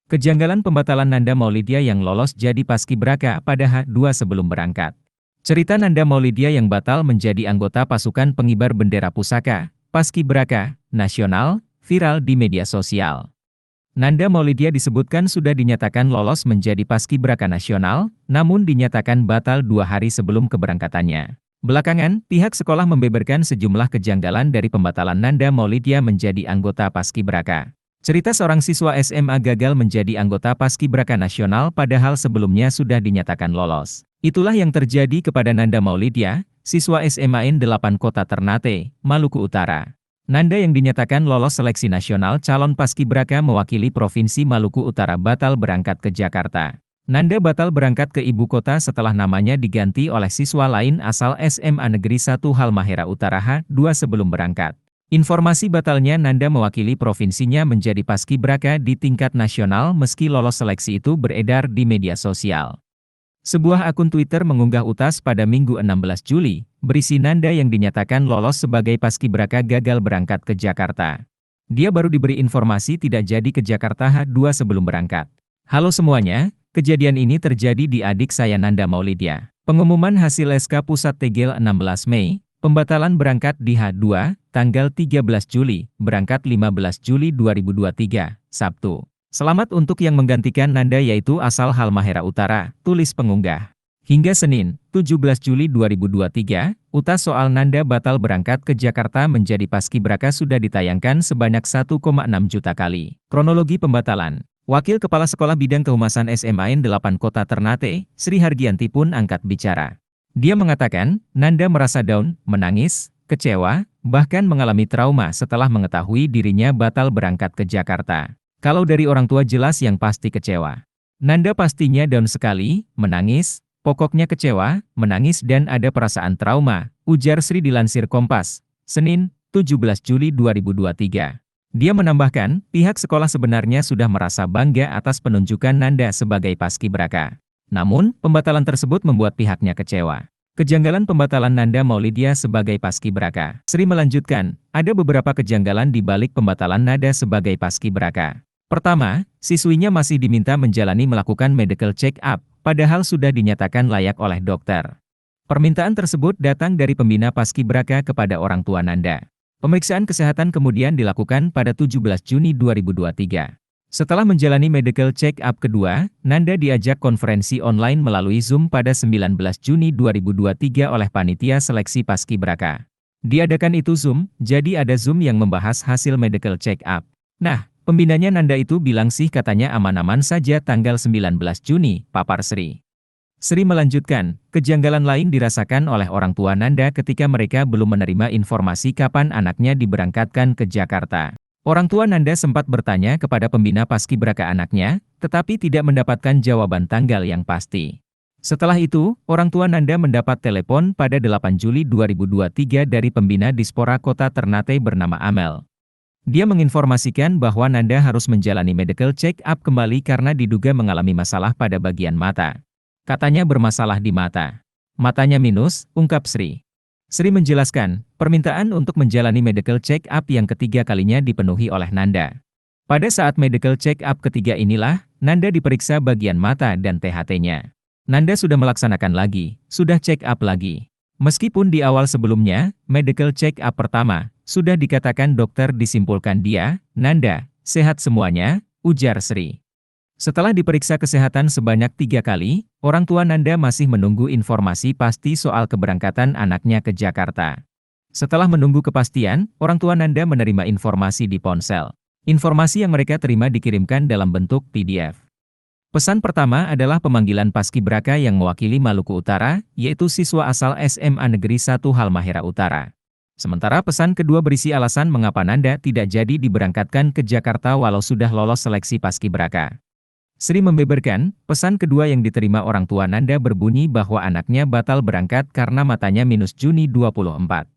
Kejanggalan pembatalan Nanda Maulidia yang lolos jadi paskibraka pada H2 sebelum berangkat. Cerita Nanda Maulidia yang batal menjadi anggota pasukan pengibar bendera pusaka, paskibraka, nasional, viral di media sosial. Nanda Maulidia disebutkan sudah dinyatakan lolos menjadi paskibraka nasional, namun dinyatakan batal 2 hari sebelum keberangkatannya. Belakangan, pihak sekolah membeberkan sejumlah kejanggalan dari pembatalan Nanda Maulidia menjadi anggota paskibraka. Cerita seorang siswa SMA gagal menjadi anggota paskibraka nasional padahal sebelumnya sudah dinyatakan lolos. Itulah yang terjadi kepada Nanda Maulidia, siswa SMA N 8 Kota Ternate, Maluku Utara. Nanda yang dinyatakan lolos seleksi nasional calon paskibraka mewakili Provinsi Maluku Utara batal berangkat ke Jakarta. Nanda batal berangkat ke ibu kota setelah namanya diganti oleh siswa lain asal SMA Negeri 1 Halmahera Utara H2 sebelum berangkat. Informasi batalnya Nanda mewakili provinsinya menjadi paskibraka di tingkat nasional meski lolos seleksi itu beredar di media sosial. Sebuah akun Twitter mengunggah utas pada Minggu 16 Juli, berisi Nanda yang dinyatakan lolos sebagai paskibraka gagal berangkat ke Jakarta. Dia baru diberi informasi tidak jadi ke Jakarta H2 sebelum berangkat. Halo semuanya, kejadian ini terjadi di adik saya Nanda Maulidia. Pengumuman hasil SK Pusat Tegel 16 Mei, pembatalan berangkat di H2, tanggal 13 Juli, berangkat 15 Juli 2023, Sabtu. Selamat untuk yang menggantikan Nanda yaitu asal Halmahera Utara, tulis pengunggah. Hingga Senin, 17 Juli 2023, utas soal Nanda batal berangkat ke Jakarta menjadi paskibraka sudah ditayangkan sebanyak 1,6 juta kali. Kronologi pembatalan. Wakil Kepala Sekolah Bidang Kehumasan SMA N 8 Kota Ternate, Sri Hargianti pun angkat bicara. Dia mengatakan, Nanda merasa down, menangis, kecewa, bahkan mengalami trauma setelah mengetahui dirinya batal berangkat ke Jakarta. Kalau dari orang tua jelas yang pasti kecewa. Nanda pastinya down sekali, menangis, pokoknya kecewa, menangis dan ada perasaan trauma, ujar Sri dilansir Kompas, Senin, 17 Juli 2023. Dia menambahkan, pihak sekolah sebenarnya sudah merasa bangga atas penunjukan Nanda sebagai paskibraka. Namun, pembatalan tersebut membuat pihaknya kecewa. Kejanggalan pembatalan Nanda Maulidia sebagai paskibraka. Sri melanjutkan, ada beberapa kejanggalan di balik pembatalan Nanda sebagai paskibraka. Pertama, siswinya masih diminta melakukan medical check-up, padahal sudah dinyatakan layak oleh dokter. Permintaan tersebut datang dari pembina paskibraka kepada orang tua Nanda. Pemeriksaan kesehatan kemudian dilakukan pada 17 Juni 2023. Setelah menjalani medical check-up kedua, Nanda diajak konferensi online melalui Zoom pada 19 Juni 2023 oleh panitia seleksi paskibraka. Diadakan itu Zoom, jadi ada Zoom yang membahas hasil medical check-up. Nah, pembinanya Nanda itu bilang sih katanya aman-aman saja tanggal 19 Juni, papar Sri. Sri melanjutkan, kejanggalan lain dirasakan oleh orang tua Nanda ketika mereka belum menerima informasi kapan anaknya diberangkatkan ke Jakarta. Orang tua Nanda sempat bertanya kepada pembina paskibraka anaknya, tetapi tidak mendapatkan jawaban tanggal yang pasti. Setelah itu, orang tua Nanda mendapat telepon pada 8 Juli 2023 dari pembina Dispora Kota Ternate bernama Amel. Dia menginformasikan bahwa Nanda harus menjalani medical check-up kembali karena diduga mengalami masalah pada bagian mata. Katanya bermasalah di mata. Matanya minus, ungkap Sri. Sri menjelaskan, permintaan untuk menjalani medical check-up yang ketiga kalinya dipenuhi oleh Nanda. Pada saat medical check-up ketiga inilah, Nanda diperiksa bagian mata dan THT-nya. Nanda sudah melaksanakan lagi, sudah check-up lagi. Meskipun di awal sebelumnya, medical check-up pertama, sudah dikatakan dokter disimpulkan dia, Nanda, sehat semuanya, ujar Sri. Setelah diperiksa kesehatan sebanyak 3 kali, orang tua Nanda masih menunggu informasi pasti soal keberangkatan anaknya ke Jakarta. Setelah menunggu kepastian, orang tua Nanda menerima informasi di ponsel. Informasi yang mereka terima dikirimkan dalam bentuk PDF. Pesan pertama adalah pemanggilan paskibraka yang mewakili Maluku Utara, yaitu siswa asal SMA Negeri 1 Halmahera Utara. Sementara pesan kedua berisi alasan mengapa Nanda tidak jadi diberangkatkan ke Jakarta walau sudah lolos seleksi paskibraka. Sri membeberkan, pesan kedua yang diterima orang tua Nanda berbunyi bahwa anaknya batal berangkat karena matanya minus Juni 24.